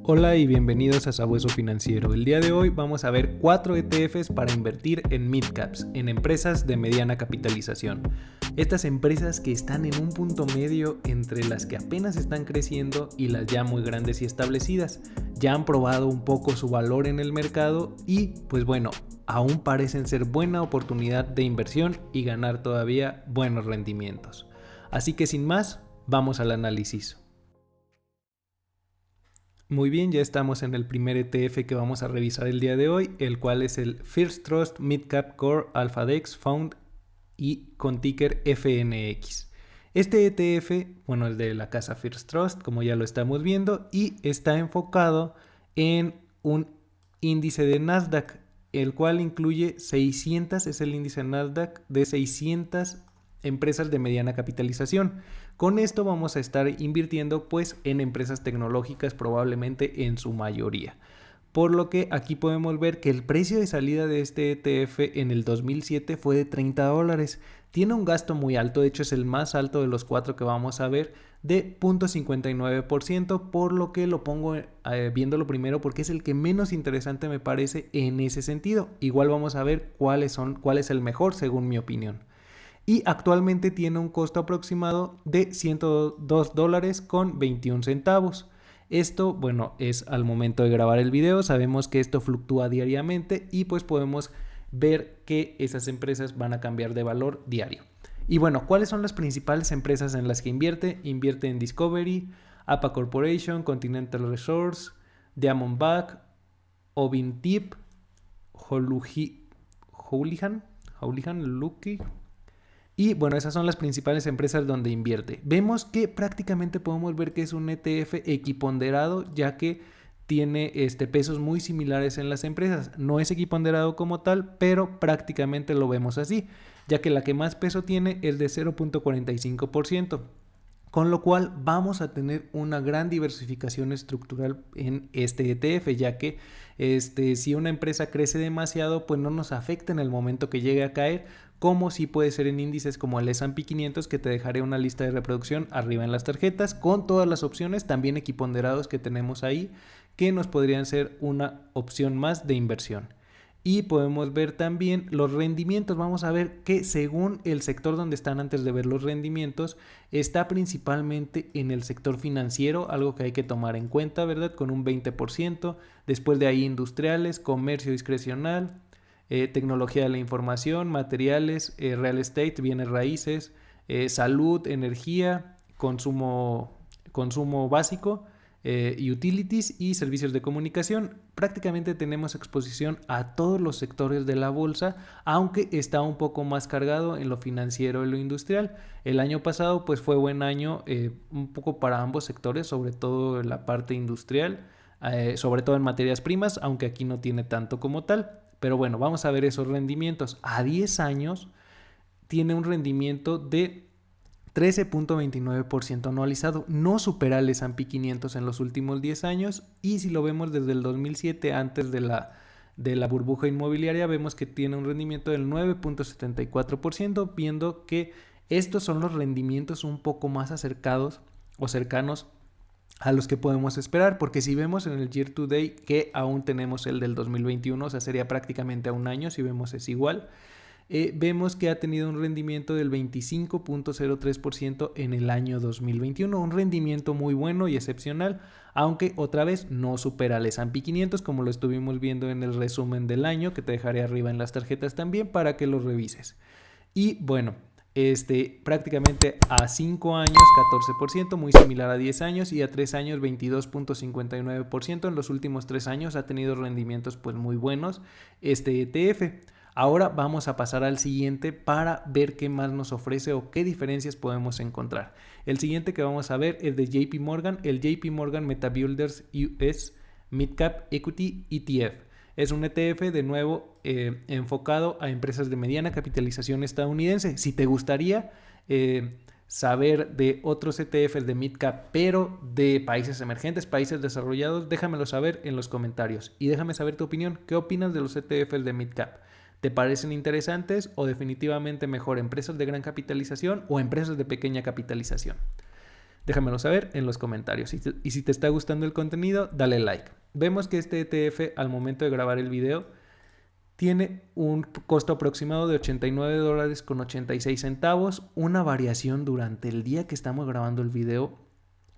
Hola y bienvenidos a Sabueso Financiero. El día de hoy vamos a ver 4 ETFs para invertir en midcaps, en empresas de mediana capitalización. Estas empresas que están en un punto medio entre las que apenas están creciendo y las ya muy grandes y establecidas. Ya han probado un poco su valor en el mercado y pues bueno, aún parecen ser buena oportunidad de inversión y ganar todavía buenos rendimientos. Así que sin más, vamos al análisis. Muy bien, ya estamos en el primer ETF que vamos a revisar el día de hoy, el cual es el First Trust Midcap Core AlphaDex Fund y con ticker FNX. Este ETF, bueno, es de la casa First Trust, como ya lo estamos viendo, y está enfocado en un índice de Nasdaq, el cual incluye 600, es el índice Nasdaq de 600 empresas de mediana capitalización. Con esto vamos a estar invirtiendo pues en empresas tecnológicas probablemente en su mayoría. Por lo que aquí podemos ver que el precio de salida de este ETF en el 2007 fue de $30. Tiene un gasto muy alto, de hecho es el más alto de los 4 que vamos a ver, de 0.59%, por lo que lo pongo viéndolo primero porque es el que menos interesante me parece en ese sentido. Igual vamos a ver cuál es el mejor según mi opinión. Y actualmente tiene un costo aproximado de $102.21. Esto, bueno, es al momento de grabar el video. Sabemos que esto fluctúa diariamente y pues podemos ver que esas empresas van a cambiar de valor diario. Y bueno, ¿cuáles son las principales empresas en las que invierte? Invierte en Discovery, APA Corporation, Continental Resource, Diamondback, Ovintiv, Houlihan Lokey. Y bueno, esas son las principales empresas donde invierte. Vemos que prácticamente podemos ver que es un ETF equiponderado, ya que tiene pesos muy similares en las empresas. No es equiponderado como tal, pero prácticamente lo vemos así, ya que la que más peso tiene es de 0.45%. Con lo cual vamos a tener una gran diversificación estructural en este ETF, ya que si una empresa crece demasiado, pues no nos afecta en el momento que llegue a caer, como sí puede ser en índices como el S&P 500, que te dejaré una lista de reproducción arriba en las tarjetas, con todas las opciones también equiponderados que tenemos ahí, que nos podrían ser una opción más de inversión. Y podemos ver también los rendimientos. Vamos a ver que según el sector donde están antes de ver los rendimientos, está principalmente en el sector financiero, algo que hay que tomar en cuenta, ¿verdad? Con un 20%. Después de ahí industriales, comercio discrecional, tecnología de la información, materiales, real estate, bienes raíces, salud, energía, consumo básico, utilities y servicios de comunicación. Prácticamente tenemos exposición a todos los sectores de la bolsa, aunque está un poco más cargado en lo financiero y lo industrial. El año pasado pues fue buen año un poco para ambos sectores, sobre todo en la parte industrial, sobre todo en materias primas, aunque aquí no tiene tanto como tal. Pero bueno, vamos a ver esos rendimientos. A 10 años tiene un rendimiento de 13.29% anualizado, no supera el S&P 500 en los últimos 10 años, y si lo vemos desde el 2007, antes de la burbuja inmobiliaria, vemos que tiene un rendimiento del 9.74%, viendo que estos son los rendimientos un poco más acercados o cercanos a los que podemos esperar, porque si vemos en el year to date, que aún tenemos el del 2021, o sea, sería prácticamente a un año, si vemos es igual, vemos que ha tenido un rendimiento del 25.03% en el año 2021, un rendimiento muy bueno y excepcional, aunque otra vez no supera al S&P 500, como lo estuvimos viendo en el resumen del año, que te dejaré arriba en las tarjetas también para que lo revises. Y bueno, prácticamente a 5 años 14%, muy similar a 10 años, y a 3 años 22.59%. En los últimos 3 años ha tenido rendimientos pues muy buenos este ETF. Ahora vamos a pasar al siguiente para ver qué más nos ofrece o qué diferencias podemos encontrar. El siguiente que vamos a ver es de JP Morgan, el JP Morgan MetaBuilders US Midcap Equity ETF. Es un ETF de nuevo enfocado a empresas de mediana capitalización estadounidense. Si te gustaría saber de otros ETFs de midcap, pero de países emergentes, países desarrollados, déjamelo saber en los comentarios y déjame saber tu opinión. ¿Qué opinas de los ETFs de midcap? ¿Te parecen interesantes o definitivamente mejor empresas de gran capitalización o empresas de pequeña capitalización? Déjamelo saber en los comentarios. Y si te está gustando el contenido, dale like. Vemos que este ETF al momento de grabar el video tiene un costo aproximado de $89.86, una variación durante el día que estamos grabando el video.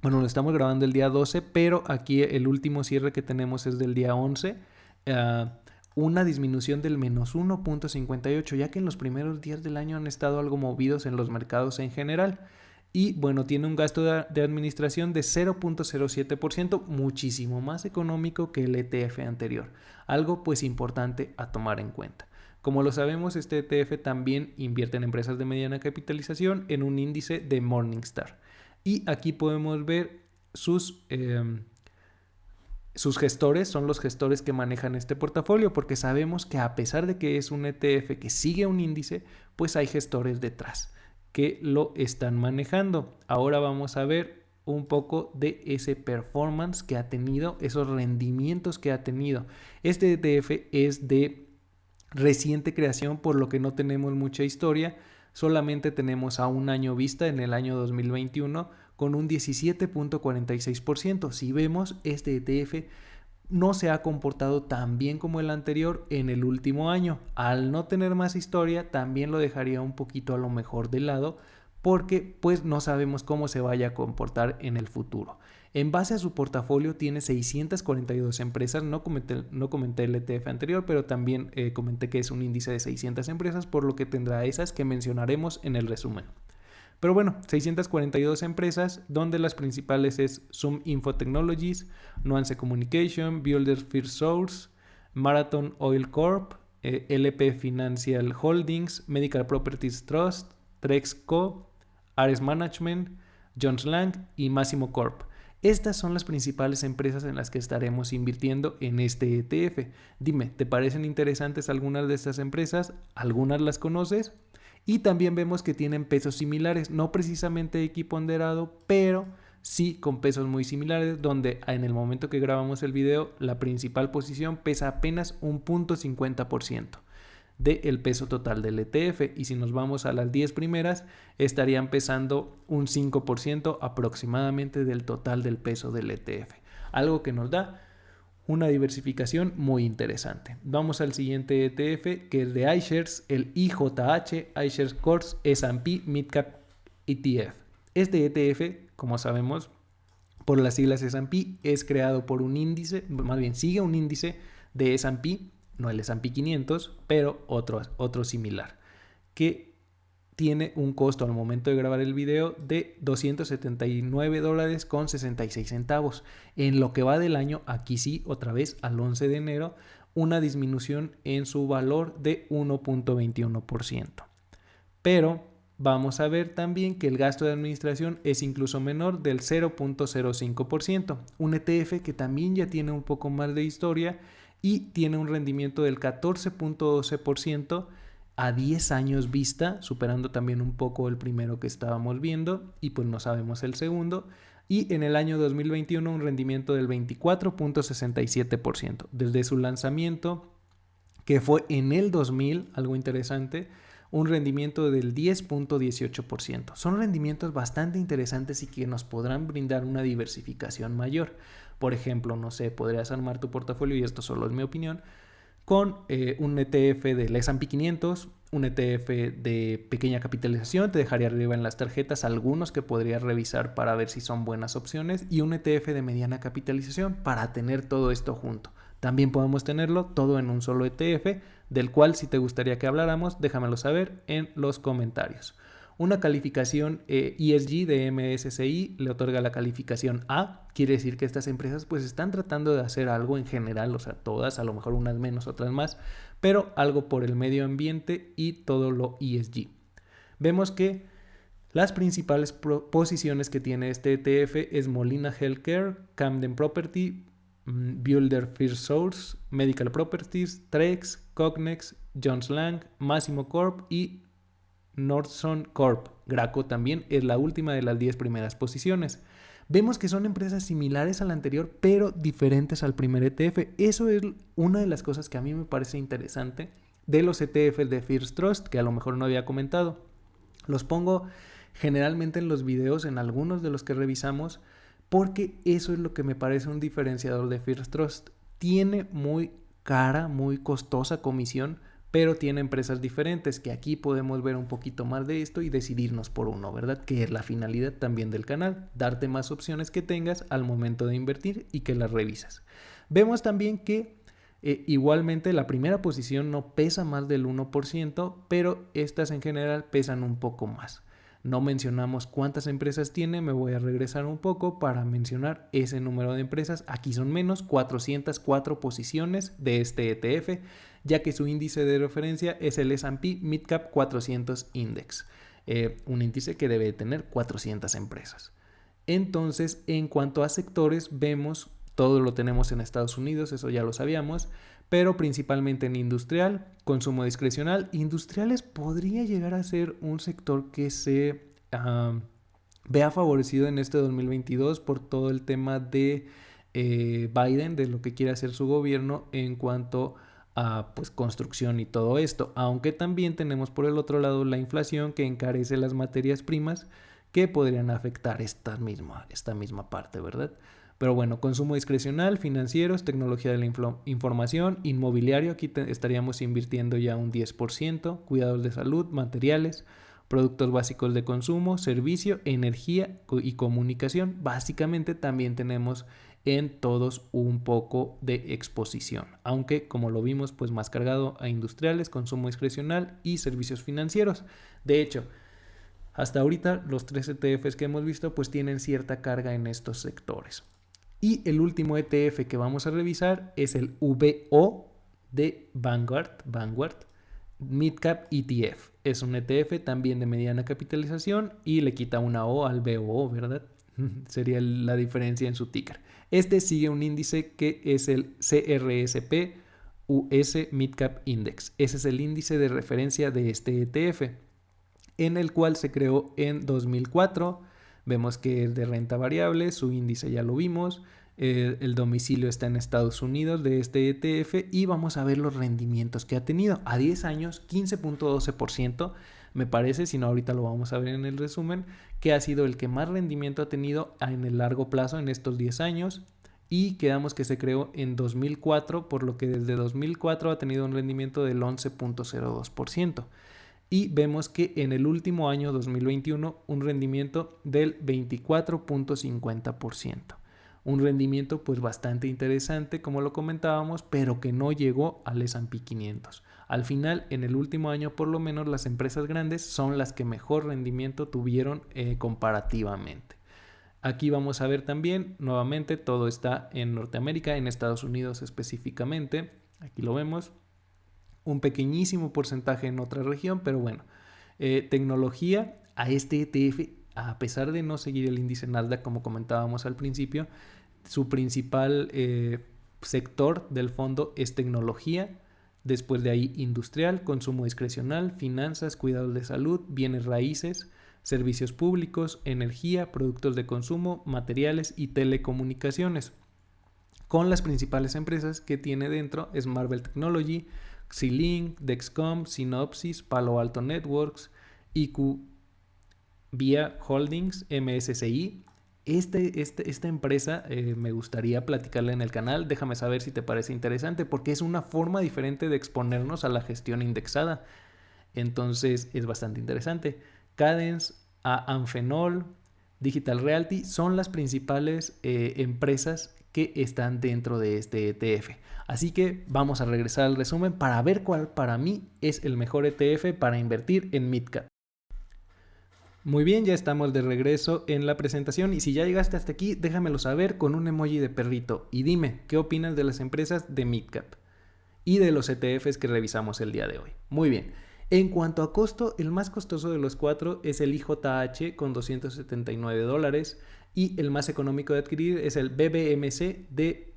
Bueno, lo estamos grabando el día 12, pero aquí el último cierre que tenemos es del día 11. Una disminución del menos 1.58, ya que en los primeros días del año han estado algo movidos en los mercados en general. Y bueno, tiene un gasto de administración de 0.07%, muchísimo más económico que el ETF anterior. Algo pues importante a tomar en cuenta. Como lo sabemos, este ETF también invierte en empresas de mediana capitalización en un índice de Morningstar. Y aquí podemos ver sus gestores, son los gestores que manejan este portafolio, porque sabemos que a pesar de que es un ETF que sigue un índice, pues hay gestores detrás que lo están manejando. Ahora vamos a ver un poco de ese performance que ha tenido, esos rendimientos que ha tenido. Este ETF es de reciente creación, por lo que no tenemos mucha historia. Solamente tenemos a un año vista, en el año 2021, con un 17.46%. Si vemos, este ETF no se ha comportado tan bien como el anterior en el último año. Al no tener más historia, también lo dejaría un poquito a lo mejor de lado, porque pues no sabemos cómo se vaya a comportar en el futuro. En base a su portafolio tiene 642 empresas, no comenté el ETF anterior, pero también comenté que es un índice de 600 empresas, por lo que tendrá esas que mencionaremos en el resumen. Pero bueno, 642 empresas, donde las principales es Zoom Info Technologies, Nuance Communication, Builders First Source, Marathon Oil Corp, LP Financial Holdings, Medical Properties Trust, Trex Co, Ares Management, Jones Lang y Massimo Corp. Estas son las principales empresas en las que estaremos invirtiendo en este ETF. Dime, ¿te parecen interesantes algunas de estas empresas? ¿Algunas las conoces? Y también vemos que tienen pesos similares, no precisamente equiponderado, pero sí con pesos muy similares, donde en el momento que grabamos el video, la principal posición pesa apenas un 0.50% del peso total del ETF. Y si nos vamos a las 10 primeras, estarían pesando un 5% aproximadamente del total del peso del ETF. Algo que nos da una diversificación muy interesante. Vamos al siguiente ETF, que es de iShares, el IJH, iShares Core S&P Midcap ETF. Este ETF, como sabemos, por las siglas S&P, es creado por un índice, más bien sigue un índice de S&P, no el S&P 500, pero otro similar, que tiene un costo al momento de grabar el video de $279.66. En lo que va del año, aquí sí, otra vez al 11 de enero, una disminución en su valor de 1.21%. Pero vamos a ver también que el gasto de administración es incluso menor, del 0.05%. Un ETF que también ya tiene un poco más de historia y tiene un rendimiento del 14.12%, a 10 años vista, superando también un poco el primero que estábamos viendo, y pues no sabemos el segundo. Y en el año 2021 un rendimiento del 24.67%. Desde su lanzamiento, que fue en el 2000, algo interesante, un rendimiento del 10.18%. Son rendimientos bastante interesantes y que nos podrán brindar una diversificación mayor. Por ejemplo, no sé, podrías armar tu portafolio, y esto solo es mi opinión, con un ETF del S&P 500, un ETF de pequeña capitalización, te dejaría arriba en las tarjetas algunos que podrías revisar para ver si son buenas opciones, y un ETF de mediana capitalización para tener todo esto junto. También podemos tenerlo todo en un solo ETF, del cual si te gustaría que habláramos, déjamelo saber en los comentarios. Una calificación ESG de MSCI le otorga la calificación A. Quiere decir que estas empresas pues están tratando de hacer algo en general, o sea, todas, a lo mejor unas menos, otras más, pero algo por el medio ambiente y todo lo ESG. Vemos que las principales posiciones que tiene este ETF es Molina Healthcare, Camden Property, Builder First Source, Medical Properties, Trex, Cognex, Jones Lang, Massimo Corp y Nordson Corp. Graco también es la última de las 10 primeras posiciones. Vemos que son empresas similares a la anterior, pero diferentes al primer ETF. Eso es una de las cosas que a mí me parece interesante de los ETFs de First Trust, que a lo mejor no había comentado. Los pongo generalmente en los videos, en algunos de los que revisamos, porque eso es lo que me parece un diferenciador de First Trust. Tiene muy cara, muy costosa comisión, pero tiene empresas diferentes, que aquí podemos ver un poquito más de esto y decidirnos por uno, ¿verdad? Que es la finalidad también del canal, darte más opciones que tengas al momento de invertir y que las revisas. Vemos también que igualmente la primera posición no pesa más del 1%, pero estas en general pesan un poco más. No mencionamos cuántas empresas tiene, me voy a regresar un poco para mencionar ese número de empresas. Aquí son menos, 404 posiciones de este ETF, ya que su índice de referencia es el S&P Midcap 400 Index, un índice que debe tener 400 empresas. Entonces, en cuanto a sectores, vemos, todo lo tenemos en Estados Unidos, eso ya lo sabíamos, pero principalmente en industrial, consumo discrecional. Industriales podría llegar a ser un sector que se vea favorecido en este 2022 por todo el tema de Biden, de lo que quiere hacer su gobierno en cuanto a pues, construcción y todo esto, aunque también tenemos por el otro lado la inflación que encarece las materias primas que podrían afectar esta misma parte, ¿verdad? Pero bueno, consumo discrecional, financieros, tecnología de la información, inmobiliario, aquí estaríamos invirtiendo ya un 10%, cuidados de salud, materiales, productos básicos de consumo, servicio, energía y comunicación. Básicamente también tenemos en todos un poco de exposición, aunque como lo vimos pues más cargado a industriales, consumo discrecional y servicios financieros. De hecho, hasta ahorita los 3 ETFs que hemos visto pues tienen cierta carga en estos sectores. Y el último ETF que vamos a revisar es el VO de Vanguard Midcap ETF. Es un ETF también de mediana capitalización y le quita una O al VO, ¿verdad? Sería la diferencia en su ticker. Este sigue un índice que es el CRSP US Midcap Index. Ese es el índice de referencia de este ETF, en el cual se creó en 2004. Vemos que es de renta variable, su índice ya lo vimos, el domicilio está en Estados Unidos de este ETF y vamos a ver los rendimientos que ha tenido. A 10 años, 15.12%, me parece, si no ahorita lo vamos a ver en el resumen, que ha sido el que más rendimiento ha tenido en el largo plazo en estos 10 años. Y quedamos que se creó en 2004, por lo que desde 2004 ha tenido un rendimiento del 11.02%. Y vemos que en el último año 2021 un rendimiento del 24.50%. Un rendimiento pues bastante interesante como lo comentábamos, pero que no llegó al S&P 500. Al final, en el último año por lo menos las empresas grandes son las que mejor rendimiento tuvieron comparativamente. Aquí vamos a ver también, nuevamente todo está en Norteamérica, en Estados Unidos específicamente. Aquí lo vemos. Un pequeñísimo porcentaje en otra región, pero bueno. Tecnología, a este ETF, a pesar de no seguir el índice Nasdaq como comentábamos al principio, su principal sector del fondo es tecnología, después de ahí industrial, consumo discrecional, finanzas, cuidados de salud, bienes raíces, servicios públicos, energía, productos de consumo, materiales y telecomunicaciones. Con las principales empresas que tiene dentro es Marvell Technology, Xilinx, Dexcom, Synopsys, Palo Alto Networks, IQ Via Holdings, MSCI. Esta empresa me gustaría platicarla en el canal. Déjame saber si te parece interesante porque es una forma diferente de exponernos a la gestión indexada. Entonces es bastante interesante. Cadence, Amphenol, Digital Realty son las principales empresas que están dentro de este ETF. Así que vamos a regresar al resumen para ver cuál para mí es el mejor ETF para invertir en Midcap. Muy bien, ya estamos de regreso en la presentación y si ya llegaste hasta aquí, déjamelo saber con un emoji de perrito y dime qué opinas de las empresas de Midcap y de los ETFs que revisamos el día de hoy. Muy bien, en cuanto a costo, el más costoso de los 4 es el IJH con $279 y el más económico de adquirir es el BBMC de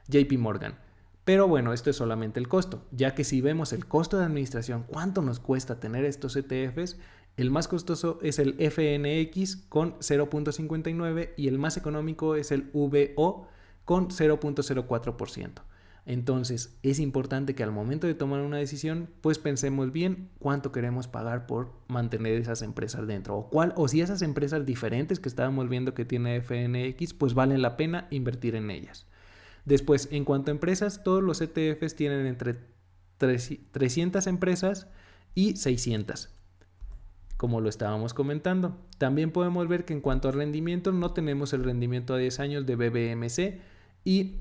JP Morgan. Pero bueno, esto es solamente el costo, ya que si vemos el costo de administración, cuánto nos cuesta tener estos ETFs, el más costoso es el FNX con 0.59 y el más económico es el VO con 0.04%. Entonces es importante que al momento de tomar una decisión pues pensemos bien cuánto queremos pagar por mantener esas empresas dentro o si esas empresas diferentes que estábamos viendo que tiene FNX pues valen la pena invertir en ellas. Después, en cuanto a empresas, todos los ETFs tienen entre 300 empresas y 600, como lo estábamos comentando. También podemos ver que en cuanto a rendimiento no tenemos el rendimiento a 10 años de BBMC, y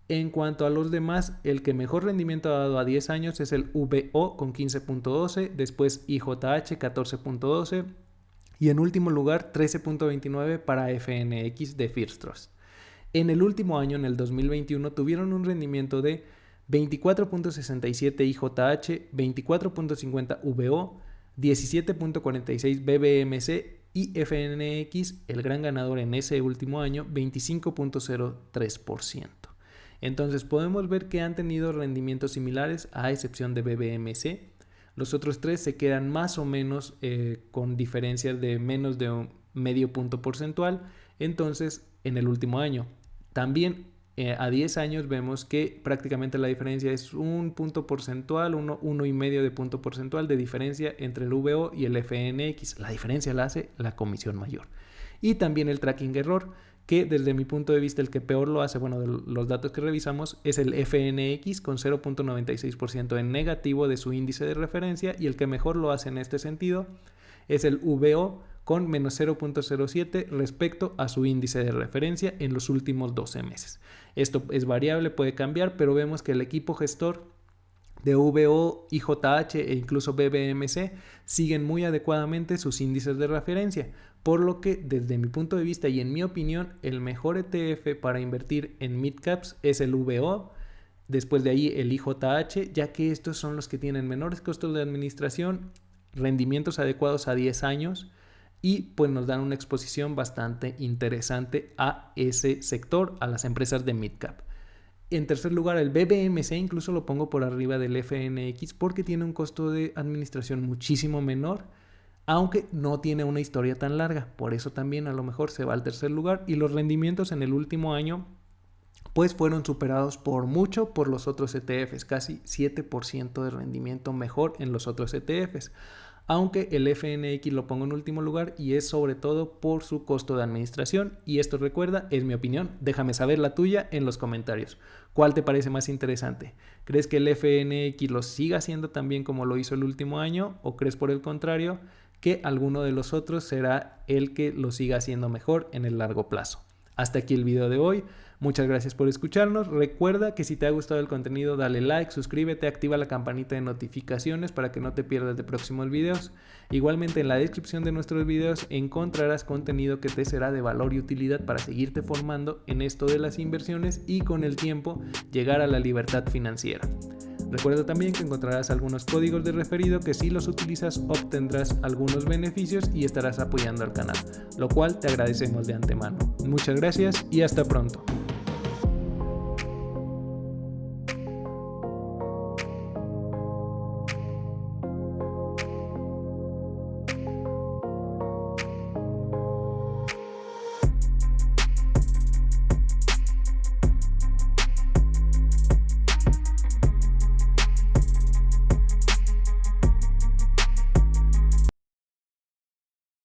en cuanto a los demás, el que mejor rendimiento ha dado a 10 años es el VO con 15.12, después IJH 14.12 y en último lugar 13.29 para FNX de First Trust. En el último año, en el 2021, tuvieron un rendimiento de 24.67 IJH, 24.50 VO, 17.46 BBMC y FNX, el gran ganador en ese último año, 25.03%. Entonces podemos ver que han tenido rendimientos similares a excepción de BBMC. Los otros tres se quedan más o menos con diferencias de menos de un medio punto porcentual. Entonces en el último año también a 10 años vemos que prácticamente la diferencia es un punto porcentual, 1,5 de punto porcentual de diferencia entre el VO y el FNX. La diferencia la hace la comisión mayor. Y también el tracking error, que desde mi punto de vista el que peor lo hace, bueno, de los datos que revisamos, es el FNX con 0.96% en negativo de su índice de referencia, y el que mejor lo hace en este sentido es el VO con menos 0.07 respecto a su índice de referencia en los últimos 12 meses. Esto es variable, puede cambiar, pero vemos que el equipo gestor de VO, IJH e incluso BBMC siguen muy adecuadamente sus índices de referencia, por lo que desde mi punto de vista y en mi opinión el mejor ETF para invertir en midcaps es el VO, después de ahí el IJH, ya que estos son los que tienen menores costos de administración, rendimientos adecuados a 10 años y pues nos dan una exposición bastante interesante a ese sector, a las empresas de midcap. En tercer lugar, el BBMC incluso lo pongo por arriba del FNX porque tiene un costo de administración muchísimo menor, aunque no tiene una historia tan larga. Por eso también a lo mejor se va al tercer lugar, y los rendimientos en el último año pues fueron superados por mucho por los otros ETFs, casi 7% de rendimiento mejor en los otros ETFs. Aunque el FNX lo pongo en último lugar y es sobre todo por su costo de administración, y esto recuerda, es mi opinión, déjame saber la tuya en los comentarios. ¿Cuál te parece más interesante? ¿Crees que el FNX lo siga haciendo tan bien como lo hizo el último año, o crees por el contrario que alguno de los otros será el que lo siga haciendo mejor en el largo plazo? Hasta aquí el video de hoy. Muchas gracias por escucharnos. Recuerda que si te ha gustado el contenido, dale like, suscríbete, activa la campanita de notificaciones para que no te pierdas de próximos videos. Igualmente en la descripción de nuestros videos encontrarás contenido que te será de valor y utilidad para seguirte formando en esto de las inversiones y con el tiempo llegar a la libertad financiera. Recuerda también que encontrarás algunos códigos de referido que si los utilizas obtendrás algunos beneficios y estarás apoyando al canal, lo cual te agradecemos de antemano. Muchas gracias y hasta pronto.